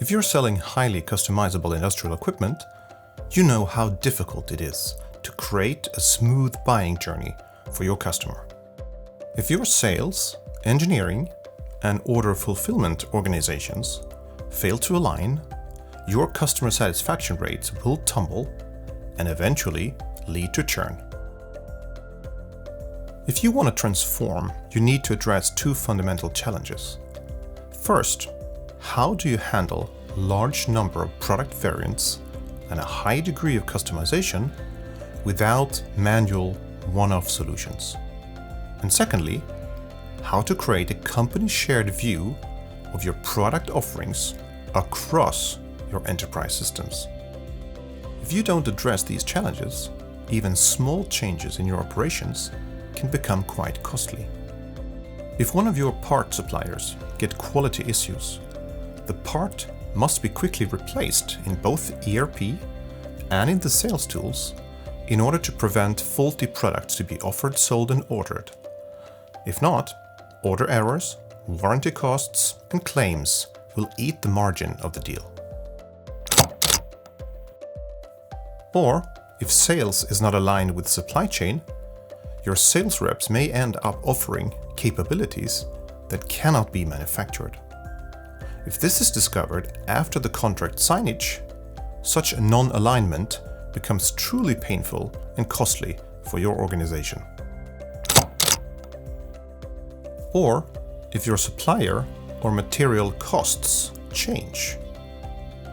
If you're selling highly customizable industrial equipment, you know how difficult it is to create a smooth buying journey for your customer. If your sales, engineering, and order fulfillment organizations fail to align, your customer satisfaction rates will tumble and eventually lead to churn. If you want to transform, you need to address two fundamental challenges. First, how do you handle a large number of product variants and a high degree of customization without manual one-off solutions? And secondly, how to create a company-shared view of your product offerings across your enterprise systems. If you don't address these challenges, even small changes in your operations can become quite costly. If one of your part suppliers get quality issues, the part must be quickly replaced in both ERP and in the sales tools in order to prevent faulty products to be offered, sold, and ordered. If not, order errors, warranty costs, and claims will eat the margin of the deal. Or, if sales is not aligned with supply chain, your sales reps may end up offering capabilities that cannot be manufactured. If this is discovered after the contract signage, such a non-alignment becomes truly painful and costly for your organization. Or, if your supplier or material costs change,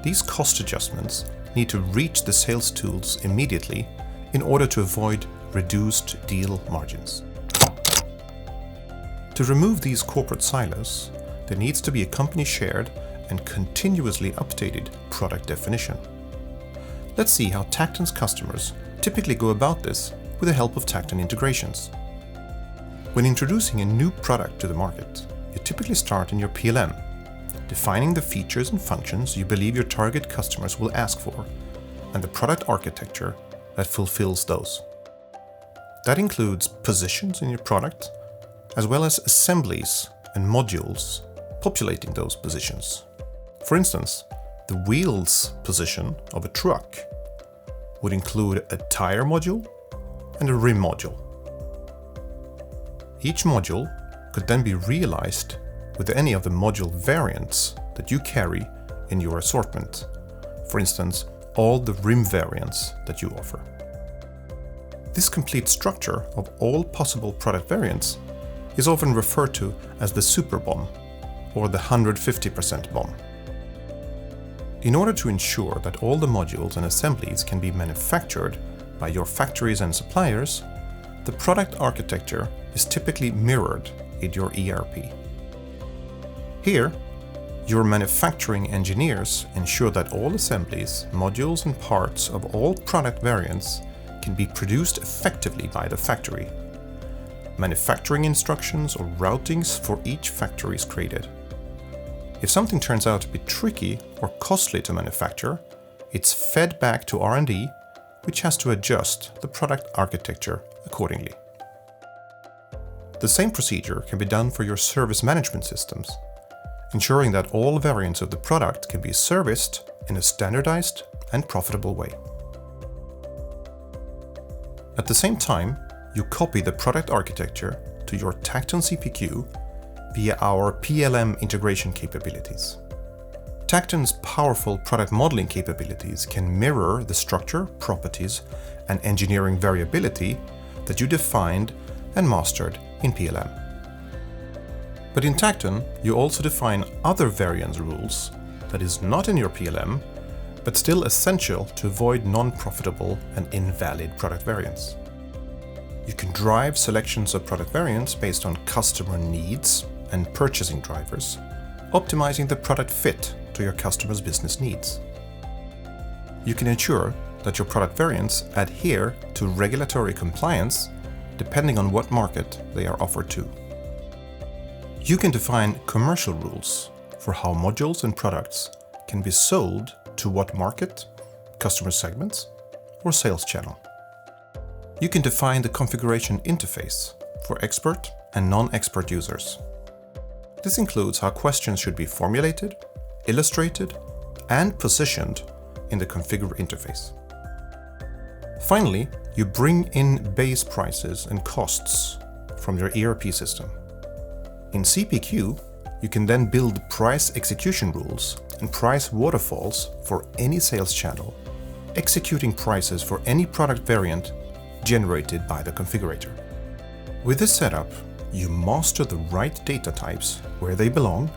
these cost adjustments need to reach the sales tools immediately in order to avoid reduced deal margins. To remove these corporate silos, there needs to be a company-shared and continuously updated product definition. Let's see how Tacton's customers typically go about this with the help of Tacton integrations. When introducing a new product to the market, you typically start in your PLM, defining the features and functions you believe your target customers will ask for, and the product architecture that fulfills those. That includes positions in your product, as well as assemblies and modules populating those positions. For instance, the wheels position of a truck would include a tire module and a rim module. Each module could then be realized with any of the module variants that you carry in your assortment. For instance, all the rim variants that you offer. This complete structure of all possible product variants is often referred to as the Superbomb or the 150% bomb. In order to ensure that all the modules and assemblies can be manufactured by your factories and suppliers, the product architecture is typically mirrored in your ERP. Here, your manufacturing engineers ensure that all assemblies, modules, and parts of all product variants can be produced effectively by the factory. Manufacturing instructions or routings for each factory is created. If something turns out to be tricky or costly to manufacture, it's fed back to R&D, which has to adjust the product architecture accordingly. The same procedure can be done for your service management systems, ensuring that all variants of the product can be serviced in a standardized and profitable way. At the same time, you copy the product architecture to your Tacton CPQ via our PLM integration capabilities. Tacton's powerful product modeling capabilities can mirror the structure, properties, and engineering variability that you defined and mastered in PLM. But in Tacton, you also define other variance rules that is not in your PLM, but still essential to avoid non-profitable and invalid product variants. You can drive selections of product variants based on customer needs and purchasing drivers, optimizing the product fit to your customer's business needs. You can ensure that your product variants adhere to regulatory compliance depending on what market they are offered to. You can define commercial rules for how modules and products can be sold to what market, customer segments, or sales channel. You can define the configuration interface for expert and non-expert users. This includes how questions should be formulated, illustrated, and positioned in the configure interface. Finally, you bring in base prices and costs from your ERP system. In CPQ, you can then build price execution rules and price waterfalls for any sales channel, executing prices for any product variant generated by the configurator. With this setup, you master the right data types where they belong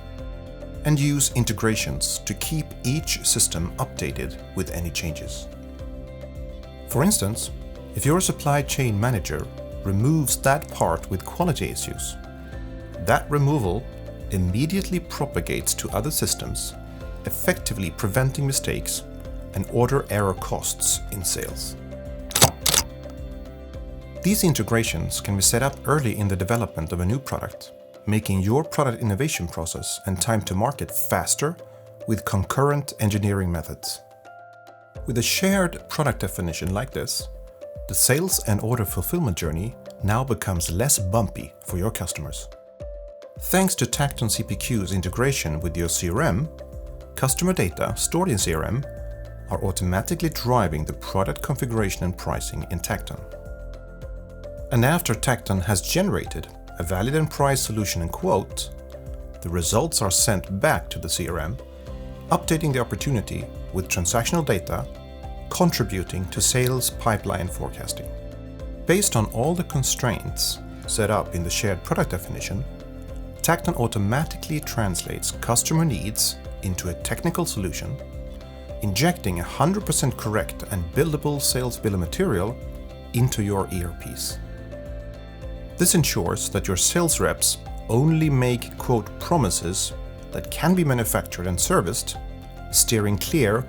and use integrations to keep each system updated with any changes. For instance, if your supply chain manager removes that part with quality issues, that removal immediately propagates to other systems, effectively preventing mistakes and order error costs in sales. These integrations can be set up early in the development of a new product, making your product innovation process and time to market faster with concurrent engineering methods. With a shared product definition like this, the sales and order fulfillment journey now becomes less bumpy for your customers. Thanks to Tacton CPQ's integration with your CRM, customer data stored in CRM are automatically driving the product configuration and pricing in Tacton. And after Tacton has generated a valid and priced solution and quote, the results are sent back to the CRM, updating the opportunity with transactional data, contributing to sales pipeline forecasting. Based on all the constraints set up in the shared product definition, Tacton automatically translates customer needs into a technical solution, injecting 100% correct and buildable sales bill of material into your ERPs. This ensures that your sales reps only make quote promises that can be manufactured and serviced, steering clear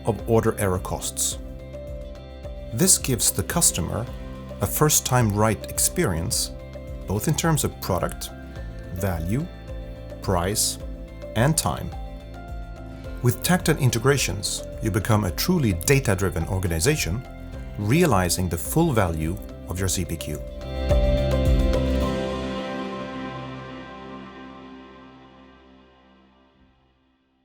of order error costs. This gives the customer a first-time right experience, both in terms of product, value, price, and time. With Tacton integrations, you become a truly data-driven organization, realizing the full value of your CPQ.